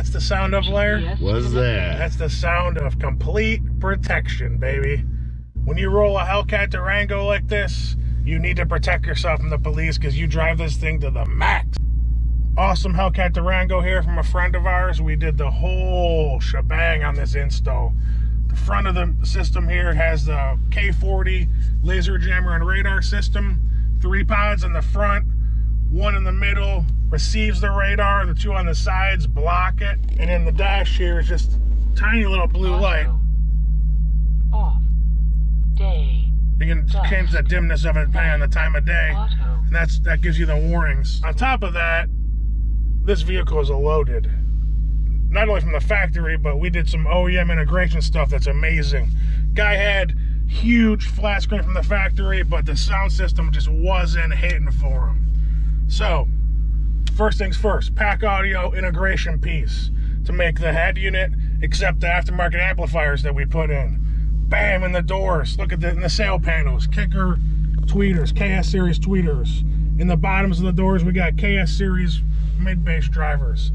that's the sound of, Blair? What's that? That's the sound of complete protection, baby. When you roll a Hellcat Durango like this, you need to protect yourself from the police because you drive this thing to the max. Awesome Hellcat Durango here from a friend of ours. We did the whole shebang on this install. The front of the system here has the K40 Laser Jammer and radar system. 3 pods in the front, 1 in the middle receives the radar, the 2 on the sides block it, and in the dash here is just tiny little blue light. Off. Day. You can change the dimness of it depending on the time of day, and that gives you the warnings. On top of that, this vehicle is loaded. Not only from the factory, but we did some OEM integration stuff that's amazing. Guy had huge flat screen from the factory, but the sound system just wasn't hitting for him. So, first things first, Pac Audio Integration piece to make the head unit accept the aftermarket amplifiers that we put in. Bam, in the doors. Look at in the sail panels. KICKER tweeters, KS series tweeters. In the bottoms of the doors, we got KS series mid-bass drivers.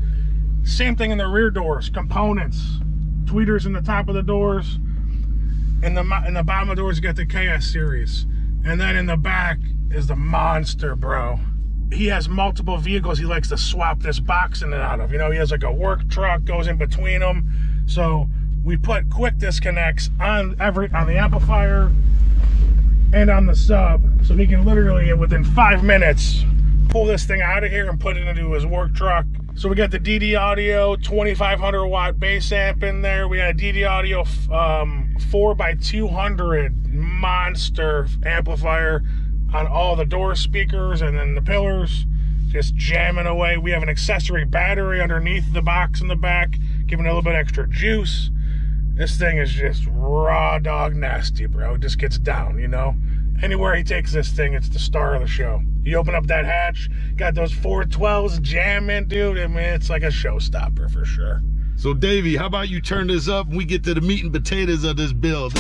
Same thing in the rear doors, components. Tweeters in the top of the doors. In the bottom of the doors, you got the KS series. And then in the back is the monster, bro. He has multiple vehicles he likes to swap this box in and out of. You know, he has like a work truck, goes in between them. So we put quick disconnects on the amplifier and on the sub, so he can literally, within 5 minutes, pull this thing out of here and put it into his work truck. So we got the DD Audio 2500 watt bass amp in there. We got a DD Audio 4x200 monster amplifier on all the door speakers and then the pillars, just jamming away. We have an accessory battery underneath the box in the back, giving it a little bit extra juice. This thing is just raw dog nasty, bro. It just gets down, you know? Anywhere he takes this thing, it's the star of the show. You open up that hatch, got those 412s jamming, dude. I mean, it's like a showstopper for sure. So, Davey, how about you turn this up and we get to the meat and potatoes of this build?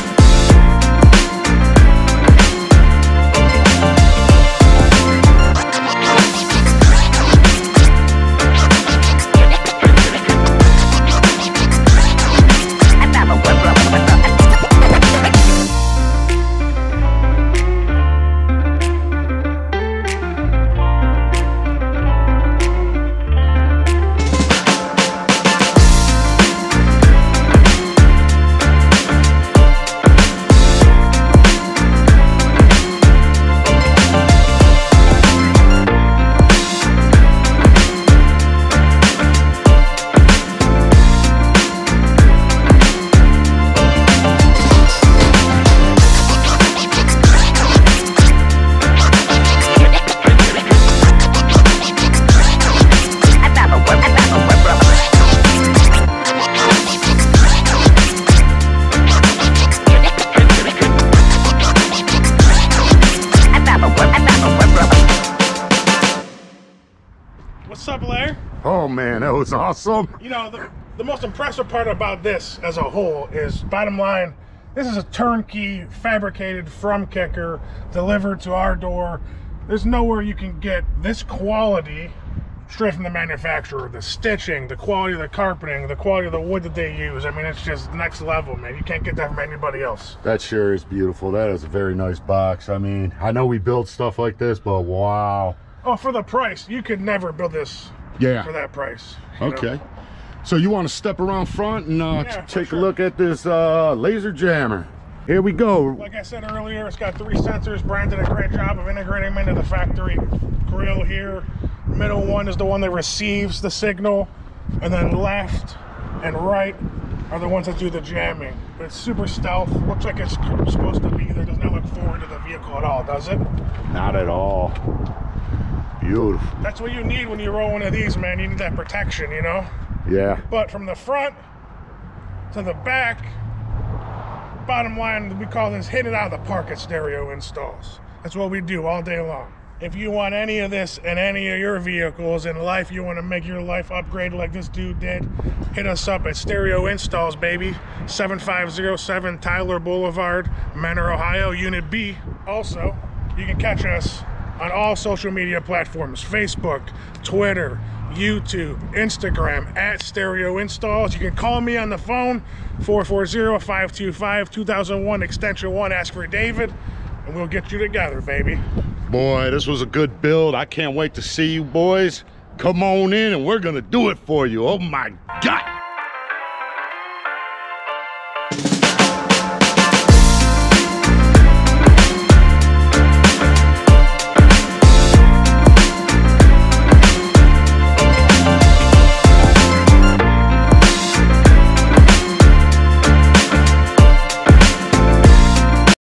What's up, Blair? Oh man, that was awesome. You know, the most impressive part about this as a whole is, bottom line, this is a turnkey fabricated from KICKER, delivered to our door. There's nowhere you can get this quality straight from the manufacturer. The stitching, the quality of the carpeting, the quality of the wood that they use. I mean, it's just next level, man. You can't get that from anybody else. That sure is beautiful. That is a very nice box. I mean, I know we build stuff like this, but wow. Oh, for the price, you could never build this for that price. Okay. Know? So you want to step around front and take a look at this laser jammer. Here we go. Like I said earlier, it's got 3 sensors. Brian did a great job of integrating them into the factory grill here. Middle one is the one that receives the signal, and then left and right are the ones that do the jamming. But it's super stealth. Looks like it's supposed to be there. Does not look forward to the vehicle at all, does it? Not at all. Beautiful. That's what you need when you roll one of these, man. You need that protection, you know? Yeah. But from the front to the back, bottom line, we call this hit it out of the park at stereo installs. That's what we do all day long. If you want any of this in any of your vehicles in life, you want to make your life upgrade like this dude did, hit us up at Stereo Installs, baby. 7507 Tyler Boulevard, Menor, Ohio, Unit B. Also, you can catch us on all social media platforms: Facebook, Twitter, YouTube, Instagram, at Stereo Installs. You can call me on the phone, 440-525-2001, extension 1, ask for David, and we'll get you together, baby. Boy, this was a good build. I can't wait to see you boys. Come on in and we're gonna do it for you. Oh my God.